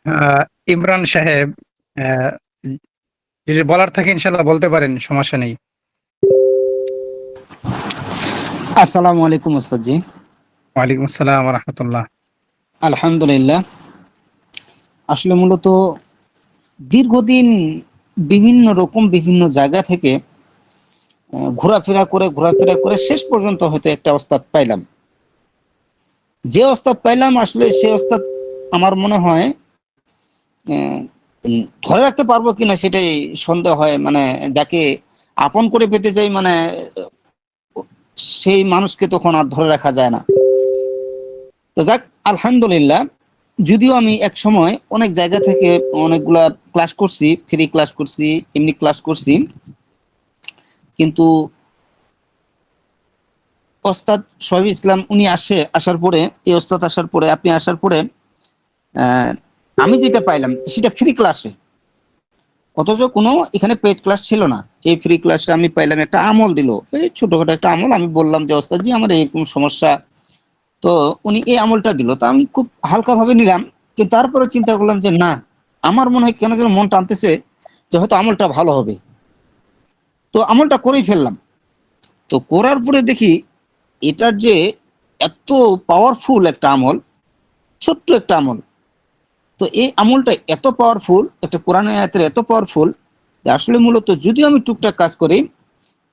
আহ, ইমরান সাহেব, আহ, যদি বলার থাকে ইনশাল্লাহ বলতে পারেন, সমস্যা নেই। আসসালামু আলাইকুম ওস্তাদ জি। ওয়ালাইকুম আসসালাম রহমতুল্লাহ। আলহামদুলিল্লাহ। আসলে মূলত দীর্ঘদিন বিভিন্ন রকম বিভিন্ন জায়গা থেকে ঘোরাফেরা করে শেষ পর্যন্ত হয়তো একটা ওস্তাদ পাইলাম। যে ওস্তাদ পাইলাম আসলে সে ওস্তাদ আমার মনে হয় আহ, ধরে রাখতে পারবো কিনা সেটাই সন্দেহ হয়। মানে যাকে আপন করে পেতে চাই, মানে সেই মানুষকে তখন আর ধরে রাখা যায় না। তো যাক, আলহামদুলিল্লাহ। যদিও আমি এক সময় অনেক জায়গা থেকে অনেকগুলা ক্লাস করছি, ফ্রি ক্লাস করছি, এমনি ক্লাস করছি, কিন্তু ওস্তাদ শহীদ ইসলাম উনি আসার পরে, এই ওস্তাদ আসার পরে, আপনি আসার পরে আহ, আমি যেটা পাইলাম সেটা ফ্রি ক্লাসে, অথচ কোনো এখানে পেড ক্লাস ছিল না। এই ফ্রি ক্লাসে আমি পাইলাম একটা আমল দিল, এই ছোটখাটো একটা আমল। আমি বললাম যে ওস্তাদ জি আমার এরকম সমস্যা, তো উনি এই আমলটা দিল, তো আমি খুব হালকা ভাবে নিলাম। কিন্তু তারপরে চিন্তা করলাম যে না, আমার মনে হয় কেন যেন মন টানতেছে যে হয়তো আমলটা ভালো হবে। তো আমলটা করেই ফেললাম। তো করার পরে দেখি এটার যে এত পাওয়ারফুল একটা আমল, ছোট্ট একটা আমল। তো এই আমলটা এত পাওয়ারফুল, একটা কোরআন আয়াতের এত পাওয়ারফুল, যে আসলে মূলত যদিও আমি টুকটাক কাজ করি,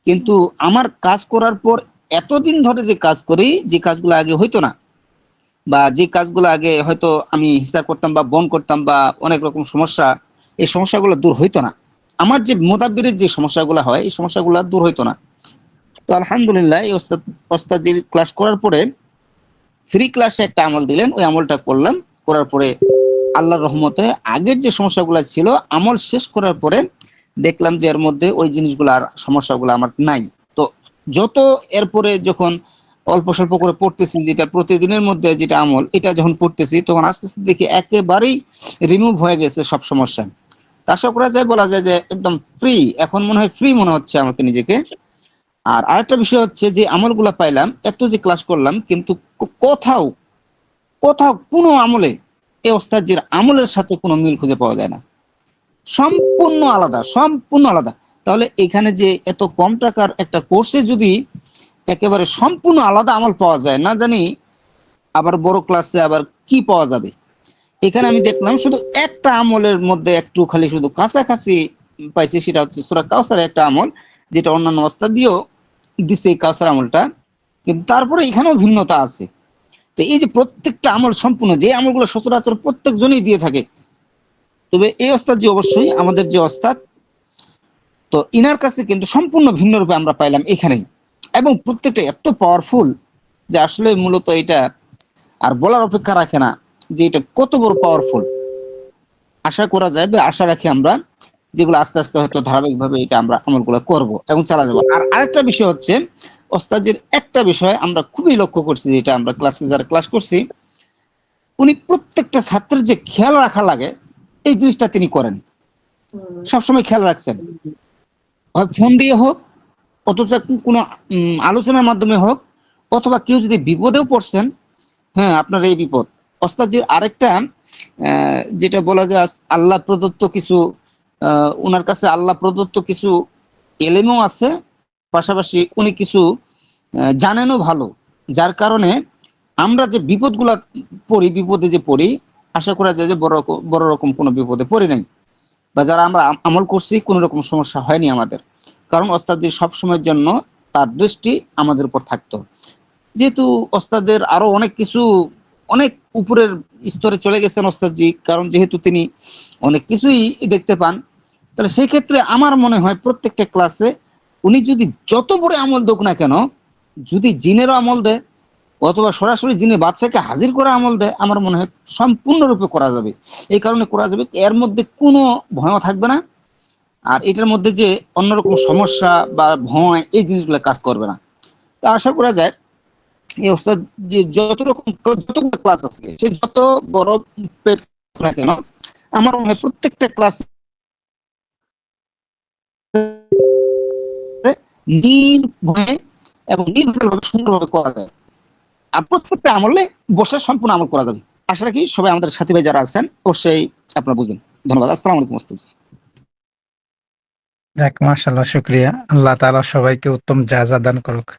কিন্তু আমার কাজ করার পর এতদিন ধরে যে কাজ করি, যে কাজগুলো আগে হইতো না, বা যে কাজগুলো আগে হয়তো আমি হিসাব করতাম বা বন করতাম বা অনেক রকম সমস্যা, এই সমস্যাগুলো দূর হইতো না। আমার যে মোদাব্বিরের যে সমস্যাগুলো হয়, এই সমস্যাগুলো দূর হইতো না। তো আলহামদুলিল্লাহ, এই ওস্তাদের ক্লাস করার পরে ফ্রি ক্লাসে একটা আমল দিলেন, ওই আমলটা করলাম। করার পরে আল্লাহর রহমতে আগের যে সমস্যাগুলো ছিল, আমল শেষ করার পরে দেখলাম যে এর মধ্যে ওই জিনিসগুলো আর সমস্যাগুলো আমার নাই। তো যত এরপরে যখন অল্প স্বল্প করে পড়তেছি, যেটা প্রতিদিনের মধ্যে যেটা আমল, এটা যখন পড়তেছি, তখন আস্তে আস্তে দেখি একেবারেই রিমুভ হয়ে গেছে সব সমস্যা। তা আশা করা যায়, বলা যায় যে একদম ফ্রি, এখন মনে হয় ফ্রি মনে হচ্ছে আমাকে নিজেকে। আর আরেকটা বিষয় হচ্ছে যে আমলগুলা পাইলাম, এত যে ক্লাস করলাম, কিন্তু কোথাও কোথাও কোনো আমলে এই ওস্তাদজির আমলের সাথে কোনো মিল খুঁজে পাওয়া যায় না। সম্পূর্ণ আলাদা, সম্পূর্ণ আলাদা। তাহলে এখানে যে এত কম টাকার একটা কোর্সে যদি একেবারে সম্পূর্ণ আলাদা আমল পাওয়া যায়, না জানি আবার বড় ক্লাসে আবার কি পাওয়া যাবে। এখানে আমি দেখলাম শুধু একটা আমলের মধ্যে একটু খালি শুধু কাছাকাছি পাইছি, সেটা হচ্ছে সূরা কাউসারের একটা আমল, যেটা অন্যান্য ওস্তাদ দিয়েও দিছে এই কাউসার আমলটা, কিন্তু তারপরে এখানেও ভিন্নতা আছে। তো এই যে প্রত্যেকটা আমল সম্পূর্ণ, যে আমলগুলো সচরাচর প্রত্যেকজনই দিয়ে থাকে, তবে এই ওস্তাদ যে অবশ্যই আমাদের যে ওস্তাদ, তো ইনার কাছে কিন্তু সম্পূর্ণ ভিন্ন রূপে আমরা পাইলাম এখানেই। এবং প্রত্যেকটা এত পাওয়ারফুল যে আসলে মূলত এটা আর বলার অপেক্ষা রাখে না যে এটা কত বড় পাওয়ারফুল। আশা করা যায় বা আশা রাখি আমরা, যেগুলো আস্তে আস্তে হয়তো ধারাবাহিকভাবে এটা আমরা আমলগুলো করব এবং চালা যাবো। আর আরেকটা বিষয় হচ্ছে, ওস্তাদের একটা বিষয় আমরা খুবই লক্ষ্য করছি, যেটা আমরা ক্লাসে যারা ক্লাস করছি, উনি প্রত্যেকটা ছাত্রের যে খেয়াল রাখা লাগে, এই জিনিসটা তিনি করেন, সবসময় খেয়াল রাখছেন। হয় ফোন দিয়ে হোক, অথচ কোনো আলোচনার মাধ্যমে হোক, অথবা কেউ যদি বিপদেও পড়ছেন, হ্যাঁ আপনার এই বিপদ, ওস্তাদের আরেকটা যেটা বলা যায়, আল্লাহ প্রদত্ত কিছু, ওনার কাছে আল্লাহ প্রদত্ত কিছু এলেমও আছে, পাশাপাশি উনি কিছু জানেনও ভালো, যার কারণে আমরা যে বিপদগুলা পড়ি, বিপদে যে পড়ি, আশা করা যায় যে বড় রকম কোনো বিপদে পড়ি নাই, বা যারা আমরা আমল করছি কোনো রকম সমস্যা হয়নি আমাদের। কারণ ওস্তাদের সব সময়ের জন্য তার দৃষ্টি আমাদের উপর থাকতো। যেহেতু ওস্তাদের আরো অনেক কিছু, অনেক উপরের স্তরে চলে গেছেন ওস্তাদজি, কারণ যেহেতু তিনি অনেক কিছুই দেখতে পান, তাহলে সেই ক্ষেত্রে আমার মনে হয় প্রত্যেকটা ক্লাসে উনি যদি যত বড় আমল দোক না কেন, যদি জিনেরও আমল দেয় অথবা সরাসরি জিনে বাচ্চাকে হাজির করে আমল দেয়, আমার মনে হয় সম্পূর্ণরূপে করা যাবে। এই কারণে করা যাবে, এর মধ্যে কোনো ভয় থাকবে না। আর এটার মধ্যে যে অন্যরকম সমস্যা বা ভয়, এই জিনিসগুলো কাজ করবে না। তা আশা করা যায় এই ওস্তাদ যে যতগুলো ক্লাস আছে, সে যত বড় পেট না কেন, আমার মনে হয় প্রত্যেকটা ক্লাস নির্ভয়ে এবং নির্ভুলভাবে সুন্দরভাবে করা যায়। আর প্রত্যেকটা আমলে বসে সম্পূর্ণ আমল করা যাবে। আশা রাখি সবাই আমাদের সাথী ভাই যারা আছেন অবশ্যই আপনারা বুঝবেন। ধন্যবাদ। আসসালামু আলাইকুম ওস্তাদ। যাক, মাশাআল্লাহ, শুকরিয়া। আল্লাহ তাআলা সবাইকে উত্তম জাযা দান করুক।